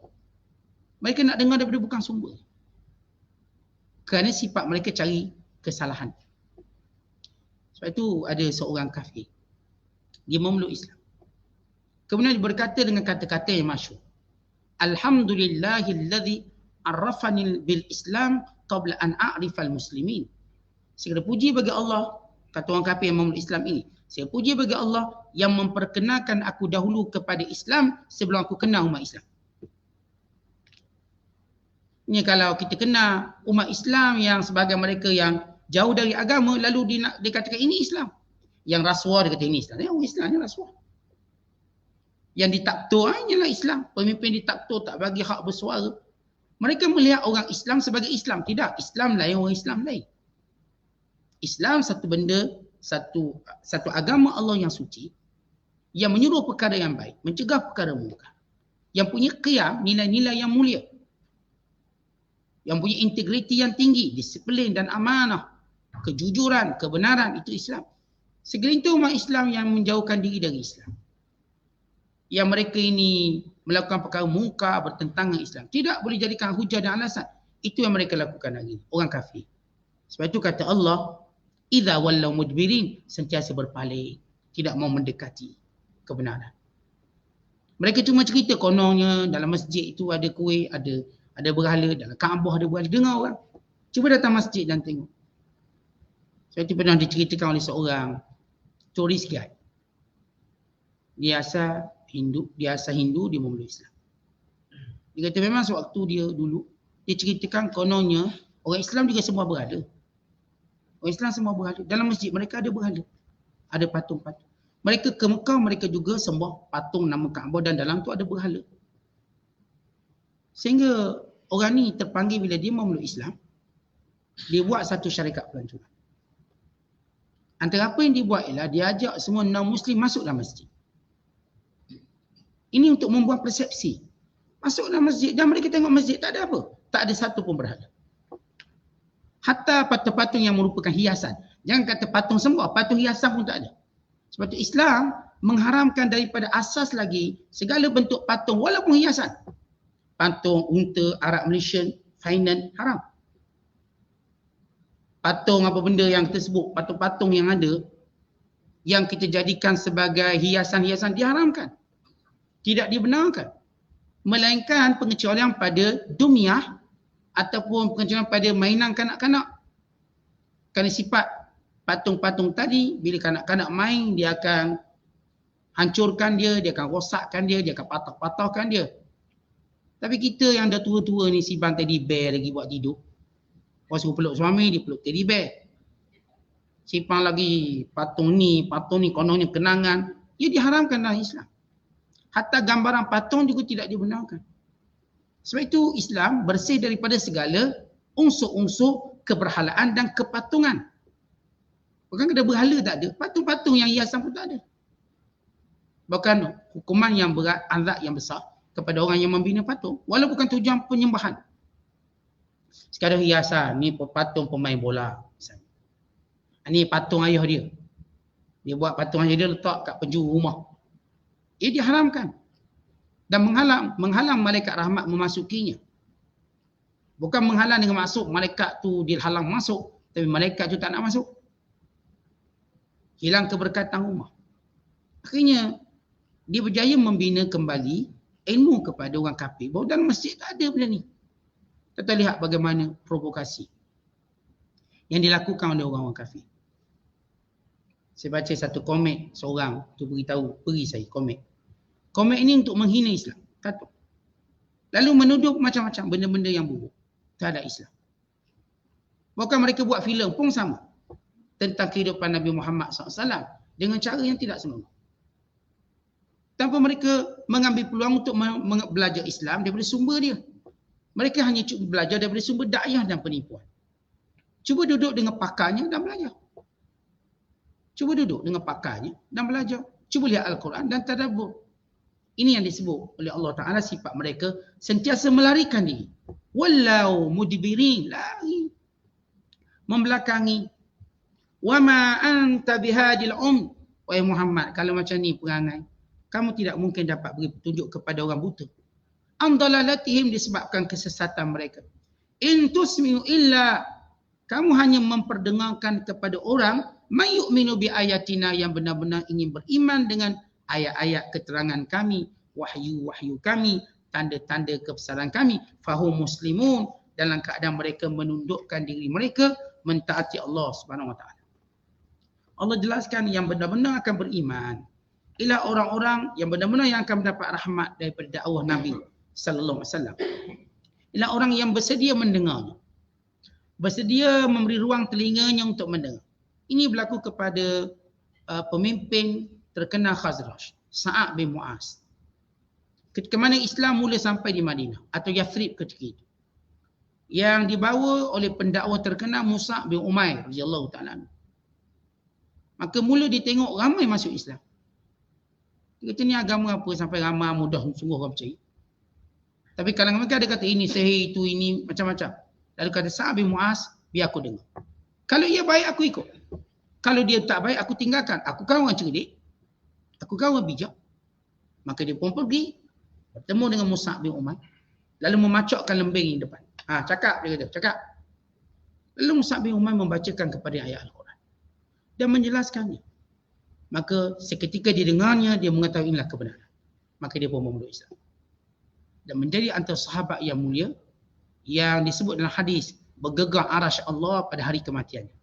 Mereka nak dengar daripada bukan sumber. Kerana sifat mereka cari kesalahan. Sebab itu ada seorang kafir. Dia memeluk Islam. Kemudian dia berkata dengan kata-kata yang masyhur. Alhamdulillahilladzi arrafani bil Islam qabla an a'rifal muslimin. Segala puji bagi Allah, kata orang kafir yang memeluk Islam ini. Segala puji bagi Allah yang memperkenalkan aku dahulu kepada Islam sebelum aku kenal umat Islam. Ini kalau kita kenal umat Islam yang sebagai mereka yang jauh dari agama, lalu dia katakan ini Islam. Yang rasuah dia kata ini Islam. Orang Islam ni rasuah. Yang ditaktur hanyalah Islam. Pemimpin ditaktur tak bagi hak bersuara. Mereka melihat orang Islam sebagai Islam. Tidak, Islam lain, orang Islam lain. Islam satu benda, satu agama Allah yang suci, yang menyuruh perkara yang baik, mencegah perkara mungkar. Yang punya qiyam, nilai-nilai yang mulia. Yang punya integriti yang tinggi, disiplin dan amanah, kejujuran, kebenaran, itu Islam. Segelintir umat Islam yang menjauhkan diri dari Islam. Yang mereka ini melakukan perkara mungkar bertentangan Islam. Tidak boleh jadikan hujah dan alasan. Itu yang mereka lakukan hari ini. Orang kafir. Sebab itu kata Allah, idza wallau mudbirin, sentiasa berpaling, tidak mau mendekati kebenaran. Mereka cuma cerita kononnya dalam masjid itu ada kuih, ada berhala, dalam Kaabah ada berhala. Dengar orang. Cuba datang masjid dan tengok. Sebab itu pernah diceritakan oleh seorang turis guide. Dia asal Hindu, dia memeluk Islam. Dia kata memang sewaktu dia dulu, dia ceritakan kononnya orang Islam juga semua berhala. Orang Islam semua berhala. Dalam masjid mereka ada berhala. Ada patung-patung. Mereka ke Mekah, mereka juga sembah patung nama Kaabah dan dalam tu ada berhala. Sehingga orang ni terpanggil bila dia memeluk Islam, dia buat satu syarikat pelancongan. Antara apa yang dia buat ialah dia ajak semua non-Muslim masuk dalam masjid. Ini untuk membuat persepsi. Masuk dalam masjid dan mereka tengok masjid tak ada apa. Tak ada satu pun berhala. Hatta patung-patung yang merupakan hiasan. Jangan kata patung sembah, patung hiasan pun tak ada. Sebab itu Islam mengharamkan daripada asas lagi segala bentuk patung walaupun hiasan. Patung unta, Arab Malaysian, finance, haram. Patung apa benda yang kita sebut, patung-patung yang ada yang kita jadikan sebagai hiasan-hiasan diharamkan. Tidak dibenarkan. Melainkan pengecualian pada dumiah ataupun pengecualian pada mainan kanak-kanak. Kerana sifat patung-patung tadi, bila kanak-kanak main, dia akan hancurkan dia akan rosakkan dia akan patah-patahkan dia. Tapi kita yang dah tua-tua ni simpan teddy bear lagi buat tidur. Orang suruh peluk suami, dia peluk teddy bear. Simpan lagi patung ni, kononnya kenangan. Ia diharamkan dalam Islam. Hatta gambaran patung juga tidak dibenarkan. Sebab itu Islam bersih daripada segala unsur-unsur keberhalaan dan kepatungan. Bukan ada berhala tak ada, patung-patung yang hiasan pun tak ada. Bahkan hukuman yang berat, azab yang besar kepada orang yang membina patung. Walau bukan tujuan penyembahan. Sekadar hiasan, ni patung pemain bola. Ni patung ayah dia. Dia buat patung ayah dia letak kat penjuru rumah. Ia diharamkan. Dan menghalang malaikat rahmat memasukinya. Bukan menghalang dengan masuk, malaikat tu dihalang masuk. Tapi malaikat tu tak nak masuk. Hilang keberkatan rumah. Akhirnya, dia berjaya membina kembali ilmu kepada orang kafir. Bahawa dalam masjid tak ada benda ni. Kita lihat bagaimana provokasi yang dilakukan oleh orang-orang kafir. Saya baca satu komik seorang tu beri saya komik. Komik ini untuk menghina Islam. Satu. Lalu menuduh macam-macam benda-benda yang buruk terhadap Islam. Bahkan mereka buat filem pun sama. Tentang kehidupan Nabi Muhammad SAW. Dengan cara yang tidak senonoh. Tanpa mereka mengambil peluang untuk belajar Islam daripada sumber dia. Mereka hanya cuba belajar daripada sumber dakwah dan penipuan. Cuba duduk dengan pakarnya dan belajar. Cuba duduk dengan pakarnya dan belajar. Cuba lihat Al-Quran dan tadabbur. Ini yang disebut oleh Allah Ta'ala sifat mereka sentiasa melarikan diri. Wallau mudbirin, lari. Membelakangi. Wa ma anta bihadil Wahai Muhammad, kalau macam ni perangai, kamu tidak mungkin dapat beri petunjuk kepada orang buta. Amdalalatihim disebabkan kesesatan mereka. In tusmi'u illa, kamu hanya memperdengarkan kepada orang mayyu'minu bi ayatina yang benar-benar ingin beriman dengan ayat-ayat keterangan kami, wahyu-wahyu kami, tanda-tanda kebesaran kami, fahum muslimun, dalam keadaan mereka menundukkan diri mereka mentaati Allah Subhanahu wa taala. Allah jelaskan yang benar-benar akan beriman ialah orang-orang yang benar-benar yang akan mendapat rahmat daripada dakwah Nabi sallallahu alaihi wasallam. Ialah orang yang bersedia mendengar, bersedia memberi ruang telinganya untuk mendengar. Ini berlaku kepada pemimpin terkenal Khazraj, Sa'ad bin Mu'az. Ketika mana Islam mula sampai di Madinah atau Yathrib ketika itu. Yang dibawa oleh pendakwa terkenal Musa bin Umair radhiyallahu ta'ala. Maka mula ditengok ramai masuk Islam. Dia kata ni agama apa sampai ramai mudah sungguh orang percaya. Tapi kalangan mereka ada kata ini sihir, itu ini macam-macam. Lalu kata Sa'ad bin Mu'az, biar aku dengar. Kalau ia baik aku ikut. Kalau dia tak baik aku tinggalkan. Aku kan orang cerdik. Aku kan orang bijak. Maka dia pun pergi bertemu dengan Musa bin Umair. Lalu memacokkan lembing di depan. Cakap dia kata, cakap. Lalu Musa bin Umair membacakan kepada ayat Al-Quran dan menjelaskannya. Maka seketika dia dengarnya, dia mengetahui inilah kebenaran. Maka dia pun memeluk Islam. Dan menjadi antara sahabat yang mulia yang disebut dalam hadis bergegar arasy Allah pada hari kematiannya.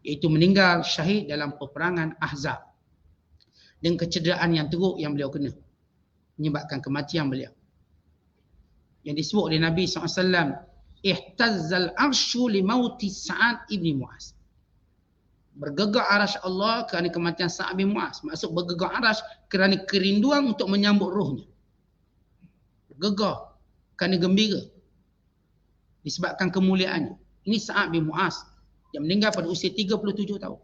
Iaitu meninggal syahid dalam peperangan Ahzab. Dan kecederaan yang teruk yang beliau kena. Menyebabkan kematian beliau. Yang disebut oleh Nabi SAW. Ihtazzal arsyu li mauti Sa'ad ibn Mu'az. Bergegar arasy Allah kerana kematian Sa'ad bin Mu'az. Maksud bergegar arasy kerana kerinduan untuk menyambut rohnya. Bergegar kerana gembira. Disebabkan kemuliaannya. Ini Sa'ad bin Mu'az yang meninggal pada usia 37 tahun.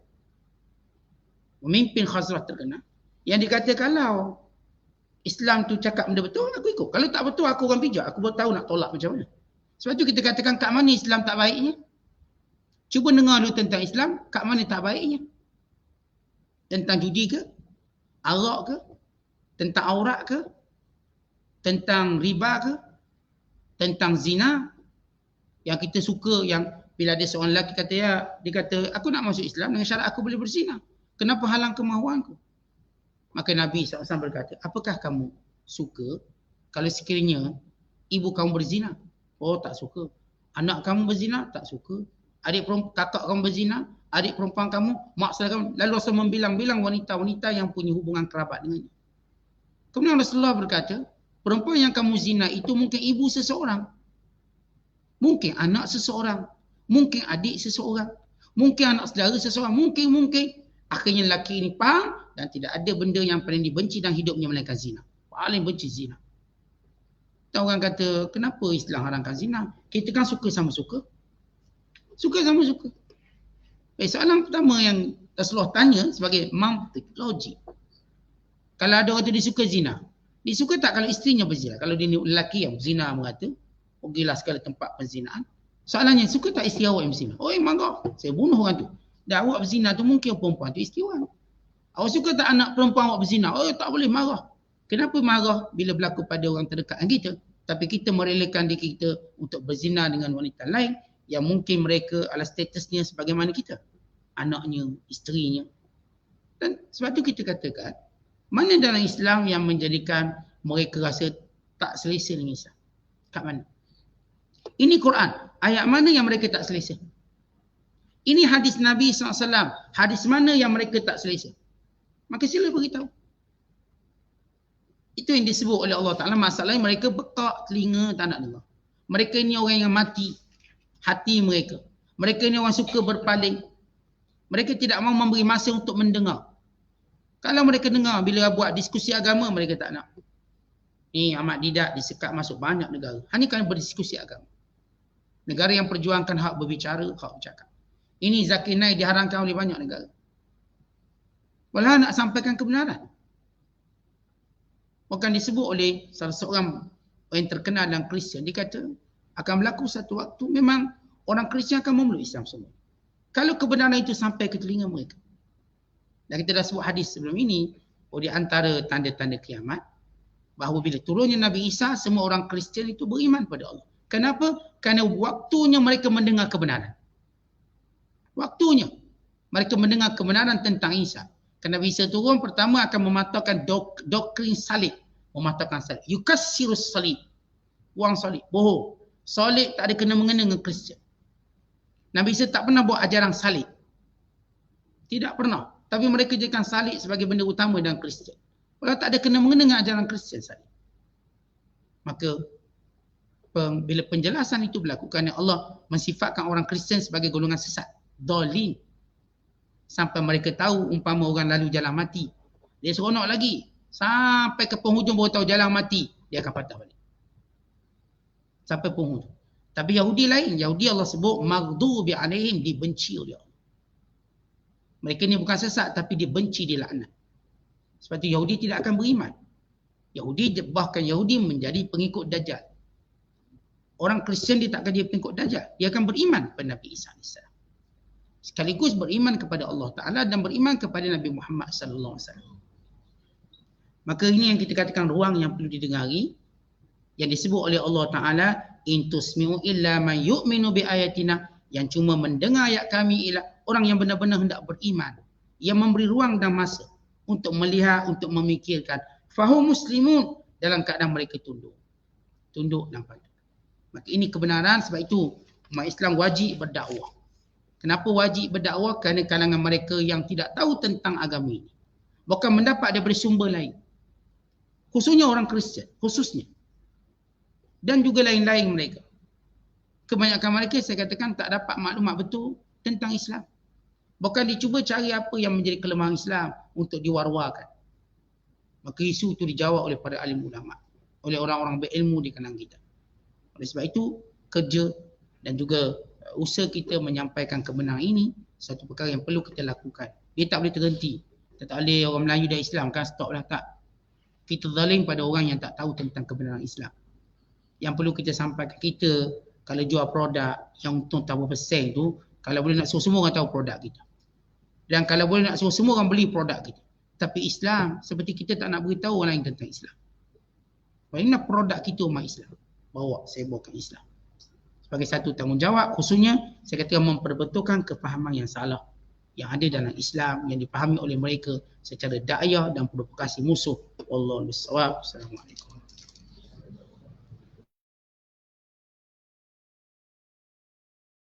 Pemimpin Khazraj terkenal. Yang dikata kalau Islam tu cakap benda betul, aku ikut. Kalau tak betul, aku orang bijak. Aku baru tahu nak tolak macam mana. Sebab tu kita katakan kat mana Islam tak baiknya. Cuba dengar dulu tentang Islam, kat mana tak baiknya. Tentang judi ke? Arak ke? Tentang aurat ke? Tentang riba ke? Tentang zina? Yang kita suka, yang bila ada seorang lelaki kata, ya, dia kata, aku nak masuk Islam dengan syarat aku boleh berzina. Kenapa halang kemahuanku? Maka Nabi SAW berkata, apakah kamu suka kalau sekiranya ibu kamu berzina? Oh, tak suka. Anak kamu berzina? Tak suka. Kakak kamu berzina? Adik perempuan kamu? Mak saudara kamu? Lalu Rasulullah membilang-bilang wanita-wanita yang punya hubungan kerabat dengannya. Kemudian Rasulullah berkata, perempuan yang kamu zina itu mungkin ibu seseorang. Mungkin anak seseorang. Mungkin adik seseorang. Mungkin anak saudara seseorang. Mungkin. Akhirnya lelaki ini faham dan tidak ada benda yang paling dibenci dalam hidupnya melainkan zina. Paling benci zina. Dan orang kata, kenapa Islam haramkan zina? Kita kan suka sama suka. Suka sama suka. Soalan pertama yang Rasulullah tanya sebagai mantik, logik. Kalau ada orang tu dia suka zina. Dia suka tak kalau isterinya berzina? Kalau dia lelaki yang zina merata, pergilah segala tempat penzinaan. Soalannya, suka tak isteri awak yang berzina? Oh, marah. Saya bunuh orang tu. Dan awak berzina tu mungkin perempuan tu isteri awak. Awak suka tak anak perempuan awak berzina? Oh, tak boleh, marah. Kenapa marah bila berlaku pada orang terdekat dengan kita? Tapi kita merelakan diri kita untuk berzina dengan wanita lain yang mungkin mereka adalah statusnya sebagaimana kita. Anaknya, isterinya. Dan sebab tu kita katakan, mana dalam Islam yang menjadikan mereka rasa tak selesa dengan Islam? Kat mana? Ini Quran. Ayat mana yang mereka tak selesa? Ini hadis Nabi SAW. Hadis mana yang mereka tak selesa? Maka sila beritahu. Itu yang disebut oleh Allah Ta'ala. Masalahnya mereka bekak telinga tak nak dengar. Mereka ni orang yang mati hati mereka. Mereka ni orang suka berpaling. Mereka tidak mahu memberi masa untuk mendengar. Kalau mereka dengar bila buat diskusi agama, mereka tak nak. Ni Ahmad Didat disekat masuk banyak negara. Hanya kerana berdiskusi agama. Negara yang perjuangkan hak berbicara, hak bercakap. Ini Zakir Naik diharamkan oleh banyak negara. Walau nak sampaikan kebenaran. Bahkan disebut oleh salah seorang yang terkenal dalam Kristian. Dia kata, akan berlaku satu waktu memang orang Kristian akan memeluk Islam semua. Kalau kebenaran itu sampai ke telinga mereka. Dan kita dah sebut hadis sebelum ini, di antara tanda-tanda kiamat, bahawa bila turunnya Nabi Isa, semua orang Kristian itu beriman pada Allah. Kenapa? Kerana waktunya mereka mendengar kebenaran. Waktunya mereka mendengar kebenaran tentang Isa. Kerana Nabi Isa turun, pertama akan mematahkan doktrin salib. Mematahkan salib. Yukassirus salib. Buang salib. Bohong. Salib tak ada kena-mengena dengan Kristian. Nabi Isa tak pernah buat ajaran salib. Tidak pernah. Tapi mereka jadikan salib sebagai benda utama dalam Kristian. Walau tak ada kena-mengena dengan ajaran Kristian salib. Maka bila penjelasan itu berlaku, kerana Allah mensifatkan orang Kristian sebagai golongan sesat. Dhalin. Sampai mereka tahu umpama orang lalu jalan mati. Dia seronok lagi. Sampai ke penghujung baru tahu jalan mati. Dia akan patah balik. Sampai penghujung. Tapi Yahudi lain. Yahudi Allah sebut maghdubi alaihim, dibenci oleh Allah. Mereka ni bukan sesat tapi dibenci, dilaknat. Sebab itu Yahudi tidak akan beriman. Bahkan Yahudi menjadi pengikut Dajjal. Orang Kristian dia tak akan jadi pengikut Dajjal. Dia akan beriman kepada Nabi Isa AS. Sekaligus beriman kepada Allah Ta'ala dan beriman kepada Nabi Muhammad SAW. Maka ini yang kita katakan ruang yang perlu didengari. Yang disebut oleh Allah Ta'ala, in tusmi'u illa man yu'minu bi ayatina, yang cuma mendengar ayat kami ialah orang yang benar-benar hendak beriman, yang memberi ruang dan masa untuk melihat, untuk memikirkan. Fahum muslimun, dalam keadaan mereka tunduk dan patuh. Maka ini kebenaran. Sebab itu umat Islam wajib berdakwah. Kenapa wajib berdakwah? Kerana kalangan mereka yang tidak tahu tentang agama ini bukan mendapat daripada sumber lain, khususnya orang Kristian, khususnya, dan juga lain-lain mereka. Kebanyakan mereka saya katakan tak dapat maklumat betul tentang Islam. Bahkan dicuba cari apa yang menjadi kelemahan Islam untuk diwar-warkan. Maka isu itu dijawab oleh para alim ulama, oleh orang-orang berilmu di kalangan kita. Oleh sebab itu, kerja dan juga usaha kita menyampaikan kebenaran ini satu perkara yang perlu kita lakukan. Dia tak boleh terhenti. Kita tak boleh orang Melayu dan Islam kan stop lah, tak. Kita zalim pada orang yang tak tahu tentang kebenaran Islam. Yang perlu kita sampaikan, kita kalau jual produk yang untung tak berapa sen tu, kalau boleh nak suruh semua orang tahu produk kita. Dan kalau boleh nak suruh semua orang beli produk kita. Tapi Islam, seperti kita tak nak beritahu orang lain tentang Islam. Bagaimana produk kita umat Islam? Saya bawakan Islam. Sebagai satu tanggungjawab, khususnya saya kata memperbetulkan kefahaman yang salah yang ada dalam Islam yang dipahami oleh mereka secara da'iyah dan provokasi musuh. Wallahu a'lam bishawab. Assalamualaikum.